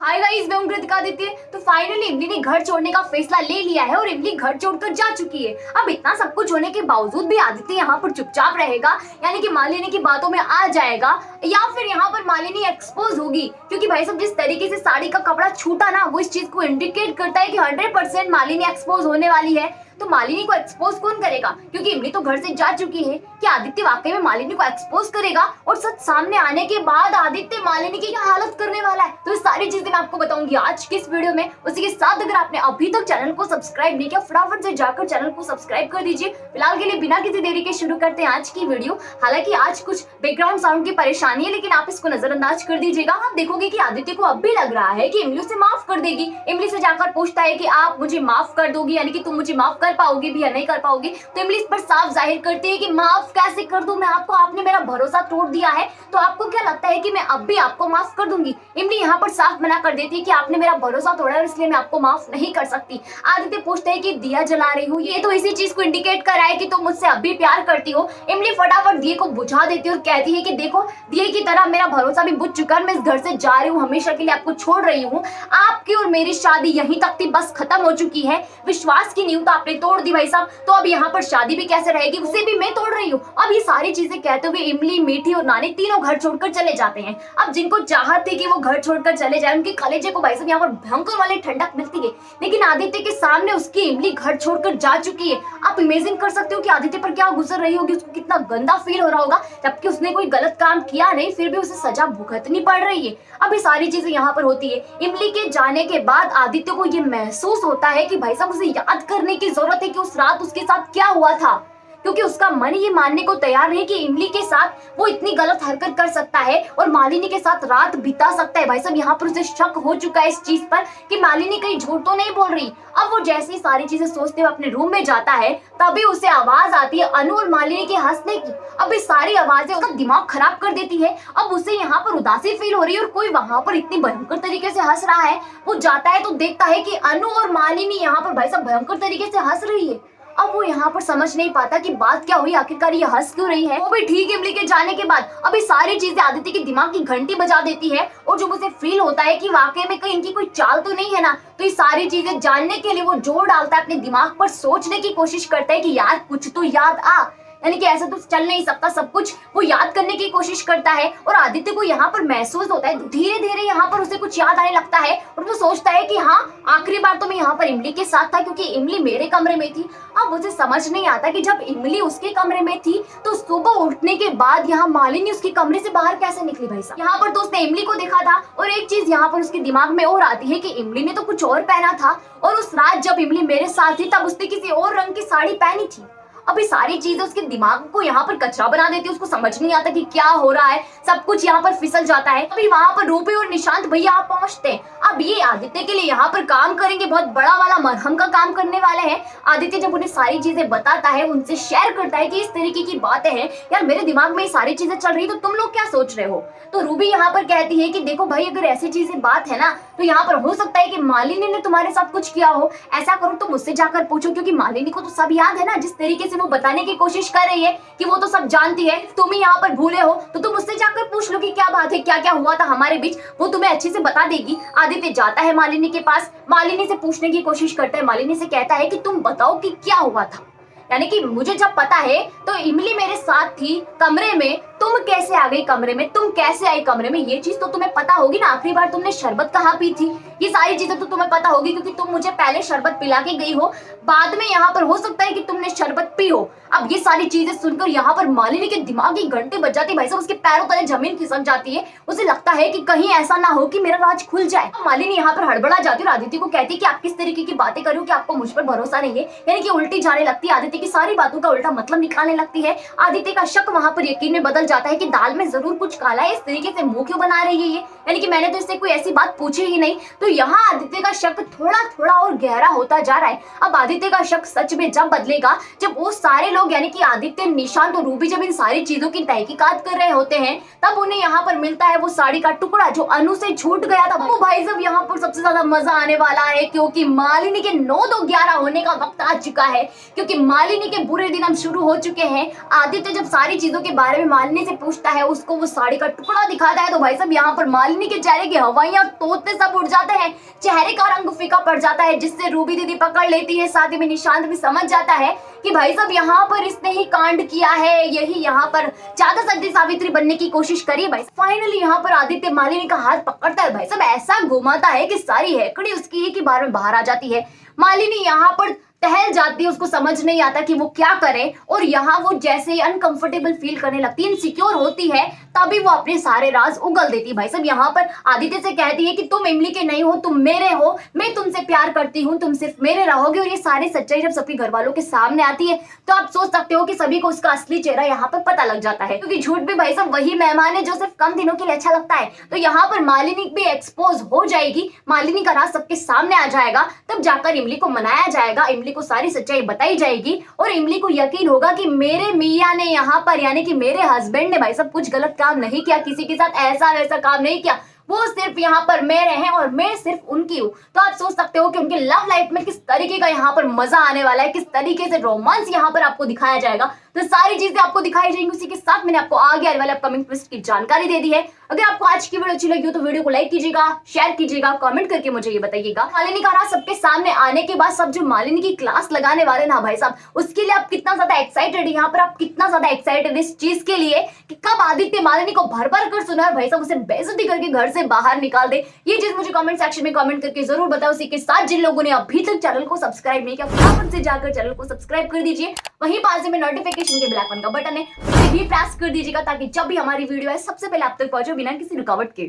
Hi guys, मैं हूं कृतिका आदित्य। तो फाइनली इमली ने घर छोड़ने का फैसला ले लिया है और इमली घर छोड़कर जा चुकी है। अब इतना सब कुछ होने के बावजूद भी आदित्य यहाँ पर चुपचाप रहेगा, यानी कि मालिनी की बातों में आ जाएगा, या फिर यहाँ पर मालिनी एक्सपोज होगी। क्योंकि भाई साहब जिस तरीके से साड़ी का कपड़ा छूटा ना, वो इस चीज को इंडिकेट करता है कि 100% मालिनी एक्सपोज होने वाली है। तो मालिनी को एक्सपोज कौन करेगा? क्योंकि इमली तो घर से जा चुकी है। कि आदित्य वाकई में मालिनी को एक्सपोज करेगा और सच सामने आने के बाद आदित्य मालिनी की क्या हालत करने वाला है? तो ये सारी चीजें मैं आपको बताऊंगी आज की इस वीडियो में। उसी के साथ अगर आपने अभी तक चैनल को सब्सक्राइब नहीं किया, फटाफट से जाकर चैनल को सब्सक्राइब कर दीजिए। फिलहाल के लिए बिना किसी देरी के शुरू करते हैं आज की वीडियो। हालांकि आज कुछ बैकग्राउंड साउंड की परेशानी है, लेकिन आप इसको नजरअंदाज कर दीजिएगा। आप देखोगे कि आदित्य को अब भी लग रहा है कि इमली उसे माफ कर देगी। इमली से जाकर पूछता है कि आप मुझे माफ कर दोगी, यानी कि तुम मुझे माफ कर पाओगी भी या नहीं कर पाओगी। तो इमली इस पर साफ जाहिर करती है कि माफ कैसे कर दूं मैं आपको, आपने मेरा भरोसा तोड़ दिया है। तो आपको क्या लगता है कि मैं अब भी आपको माफ कर दूंगी? इमली यहाँ पर साफ मना कर देती है कि आपने मेरा भरोसा तोड़ा है, इसलिए मैं आपको माफ नहीं कर सकती। आदित्य पूछते है कि दिया जला रही हूँ, ये तो इसी चीज को इंडिकेट कर रहा है कि तुम मुझसे अब भी प्यार करती हो। इमली फटाफट दिए को बुझा देती है और कहती है कि देखो, दिए की तरह मेरा भरोसा भी बुझ चुका है, मैं इस घर से जा रही हूँ, हमेशा के लिए आपको छोड़ रही हूँ। आपकी और मेरी शादी यहीं तक थी, बस खत्म हो चुकी है। विश्वास की नींव तो आपने तोड़ दी भाई साहब, तो अब यहाँ पर शादी भी कैसे रहेगी, उसे भी मैं तोड़ रही हूँ। अब ये सारी चीजें कहते हुए इमली, मीठी और नानी तीनों घर छोड़कर चले जाते हैं। अब जिनको चाहत थी कि वो घर छोड़कर चले जाए, उनके कलेजे को भाई साहब यहाँ पर भयंकर वाली ठंडक मिलती है। लेकिन आदित्य के सामने उसकी इमली घर छोड़कर जा चुकी है। आप इमेजिन कर सकते हो कि आदित्य पर क्या गुजर रही होगी, उसको कितना गंदा फील हो रहा होगा, जबकि उसने कोई गलत काम किया नहीं, फिर भी उसे सजा भुगतनी पड़ रही है। अब ये सारी चीजें यहाँ पर होती है। इमली के जाने के बाद आदित्य को ये महसूस होता है कि भाई साहब उसे याद करने की जरूरत है कि उस रात उसके साथ क्या हुआ था। क्योंकि उसका मन ये मानने को तैयार नहीं कि इमली के साथ वो इतनी गलत हरकत कर सकता है और मालिनी के साथ रात बिता सकता है। भाई साहब यहाँ पर उसे शक हो चुका है इस चीज पर कि मालिनी कहीं झूठ तो नहीं बोल रही। अब वो जैसे ही सारी चीजें सोचते हुए अपने रूम में जाता है, तभी उसे आवाज आती है अनु और मालिनी के हंसने की। अब ये सारी आवाजें उसका दिमाग खराब कर देती है। अब उसे यहाँ पर उदासी फील हो रही है और कोई वहां पर इतनी भयंकर तरीके से हंस रहा है। वो जाता है तो देखता है कि अनु और मालिनी यहाँ पर भाई साहब भयंकर तरीके से हंस रही है। अब वो यहाँ पर समझ नहीं पाता कि बात क्या हुई, आखिरकार ये हंस क्यों रही है। वो भी ठीक इमली के जाने के बाद अब ये सारी चीजें आदित्य के दिमाग की घंटी बजा देती है और जब उसे फील होता है कि वाकई में कहीं इनकी कोई चाल तो नहीं है ना, तो ये सारी चीजें जानने के लिए वो जोर डालता है, अपने दिमाग पर सोचने की कोशिश करता है कि यार कुछ तो याद आ, यानी कि ऐसा तो चल नहीं सकता, सब कुछ वो याद करने की कोशिश करता है। और आदित्य को यहाँ पर महसूस होता है, धीरे धीरे यहाँ पर उसे कुछ याद आने लगता है और वो सोचता है कि हाँ, आखिरी बार तो मैं यहाँ पर इमली के साथ था, क्योंकि इमली मेरे कमरे में थी। अब उसे समझ नहीं आता कि जब इमली उसके कमरे में थी तो सुबह उठने के बाद यहाँ मालिनी उसके कमरे से बाहर कैसे निकली भाई साहब। यहाँ पर तो उसने इमली को देखा था और एक चीज यहाँ पर उसके दिमाग में और आती है कि इमली ने तो कुछ और पहना था और उस रात जब इमली मेरे साथ थी तब उसने किसी और रंग की साड़ी पहनी थी। अब ये सारी चीजें उसके दिमाग को यहाँ पर कचरा बना देती है, उसको समझ नहीं आता कि क्या हो रहा है, सब कुछ यहाँ पर फिसल जाता है। अभी वहां पर रूपी और निशांत भैया आप पहुंचते हैं। अब ये आदित्य के लिए यहाँ पर काम करेंगे, बहुत बड़ा वाला मरहम का काम करने वाले हैं। आदित्य जब उन्हें सारी चीजें बताता है, उनसे शेयर करता है कि इस तरीके की बातें हैं, यार मेरे दिमाग में ये सारी चीजें चल रही, तो तुम लोग क्या सोच रहे हो? तो रूबी यहाँ पर कहती है कि देखो भाई, अगर ऐसी चीजें बात है ना, तो यहाँ पर हो सकता है कि मालिनी ने तुम्हारे साथ कुछ किया हो। ऐसा करो तो मुझसे जाकर पूछो, क्योंकि मालिनी को तो सब याद है ना। जिस तरीके से वो बताने की कोशिश कर रही है कि वो तो सब जानती है, तुम ही यहाँ पर भूले हो, तो तुम उससे जाकर पूछ लो कि क्या बात है, क्या क्या हुआ था हमारे बीच, वो तुम्हें अच्छे से बता देगी। आदित्य जाता है मालिनी के पास, मालिनी से पूछने की कोशिश करता है। मालिनी से कहता है कि तुम बताओ कि क्या हुआ था, यानी कि मुझे जब पता है तो इमली मेरे साथ थी कमरे में, तुम कैसे आ गई कमरे में, तुम कैसे आई कमरे में, ये चीज तो तुम्हें पता होगी ना। आखिरी बार तुमने शरबत कहाँ पी थी, ये सारी चीजें तो तुम्हें पता होगी, क्योंकि तुम मुझे पहले शरबत पिला के गई हो, बाद में यहाँ पर हो सकता है कि तुमने शरबत पी हो। अब ये सारी चीजें सुनकर यहाँ पर मालिनी के दिमाग की घंटे बज जाती है भाई साहब, उसके पैरों तले जमीन खिसक जाती है। उसे लगता है कि कहीं ऐसा ना हो कि मेरा राज खुल जाए। मालिनी यहाँ पर हड़बड़ा जाती है और आदित्य को कहती है कि आप किस तरीके की बातें कर रहे हो, कि आपको मुझ पर भरोसा नहीं है, यानी कि उल्टी जाने लगती है। आदित्य की सारी बातों का उल्टा मतलब निकालने लगती है। आदित्य का शक वहां पर यकीन में बदल जाता है कि दाल में जरूर कुछ काला है, इस तरीके से मुंह क्यों बना रही है ये, यानी कि मैंने तो इससे कोई ऐसी बात पूछी ही नहीं। तो यहाँ आदित्य का शक थोड़ा थोड़ा और गहरा होता जा रहा है। अब आदित्य का शक सच में जब बदलेगा, जब वो सारे लोग यानी कि आदित्य, निशांत और रूबी जब इन सारी चीजों की तहकीकात कर रहे होते हैं, तब उन्हें यहाँ पर मिलता है वो साड़ी का टुकड़ा जो अनु से छूट गया था। वो भाई साहब यहाँ पर सबसे ज्यादा मजा आने वाला है, क्योंकि मालिनी के 9-2-11 होने का वक्त आ चुका है, क्योंकि मालिनी के बुरे दिन अब शुरू हो चुके हैं। आदित्य जब सारी चीजों के बारे में मालिनी नन्ही से पूछता है, उसको वो साड़ी का टुकड़ा दिखाता है, तो भाई साहब यहाँ पर मालिनी के चेहरे की हवाइयां तोते सब उड़ जाते हैं, चेहरे का रंग फीका पड़ जाता है, जिससे रूबी दीदी पकड़ लेती है। साथ ही में निशांत भी समझ जाता है कि भाई साहब यहाँ पर इसने ही कांड किया है, यही यहाँ पर ज्यादा सती सावित्री बनने की कोशिश करी। भाई फाइनली यहाँ पर आदित्य मालिनी का हाथ पकड़ता है, भाई साहब ऐसा घुमाता है कि सारी हैकड़ी उसकी एक ही बार में बाहर आ जाती है। मालिनी यहाँ पर टहल जाती है, उसको समझ नहीं आता कि वो क्या करे, और यहाँ वो जैसे ही अनकंफर्टेबल फील करने लगती है, इनसिक्योर होती है, तभी वो अपने सारे राज उगल देती है। भाई साहब यहाँ पर आदित्य से कहती है कि तुम इमली के नहीं हो, तुम मेरे हो, मैं तुमसे प्यार करती हूँ, तुम सिर्फ मेरे रहोगे। और ये सारी सच्चाई जब सबके घर वालों के सामने आती है तो आप सोच सकते हो कि सभी को उसका असली चेहरा यहाँ पर पता लग जाता है, क्योंकि झूठ भी भाई साहब वही मेहमान है जो सिर्फ कम दिनों के लिए अच्छा लगता है। तो यहाँ पर मालिनी भी एक्सपोज हो जाएगी, मालिनी का राज सबके सामने आ जाएगा, तब जाकर इमली को मनाया जाएगा, इमली को सारी सच्चाई बताई जाएगी, और इमली को यकीन होगा कि मेरे मियाँ ने यहाँ पर, यानी कि मेरे हस्बैंड ने भाई साहब कुछ गलत काम नहीं किया, किसी के साथ ऐसा वैसा काम नहीं किया, वो सिर्फ यहाँ पर मेरे हैं और मैं सिर्फ उनकी हूँ। तो आप सोच सकते हो कि उनके लव लाइफ में किस तरीके का यहाँ पर मजा आने वाला है, किस तरीके से रोमांस यहाँ पर आपको दिखाया जाएगा। तो सारी चीजें आपको दिखाई जाएंगी, उसी के साथ मैंने आपको आगे आने वाले अपकमिंग ट्विस्ट की जानकारी दे दी है। अगर आपको आज की वीडियो अच्छी लगी हो तो वीडियो को लाइक कीजिएगा, शेयर कीजिएगा, कमेंट करके मुझे ये बताइएगा। मालिनी का राज सबके सामने आने के बाद सब जो मालिनी की क्लास लगाने वाले ना भाई साहब, उसके लिए आप कितना ज्यादा एक्साइटेड है, यहाँ पर आप कितना ज्यादा एक्साइटेड इस चीज के लिए कि कब आदित्य मालिनी को भर भर कर सुना और भाई साहब उसे बेइज्जती करके घर से बाहर निकाल दे। ये चीज मुझे कमेंट सेक्शन में कमेंट करके जरूर बताओ। उसी के साथ जिन लोगों ने अभी तक चैनल को सब्सक्राइब नहीं किया, फटाफट से जाकर चैनल को सब्सक्राइब कर दीजिए। वहीं पास में नोटिफिकेशन के बेल आइकन का बटन है, उसे भी प्रेस कर दीजिएगा, ताकि जब भी हमारी वीडियो है सबसे पहले आप तक पहुंचे बिना किसी रुकावट के।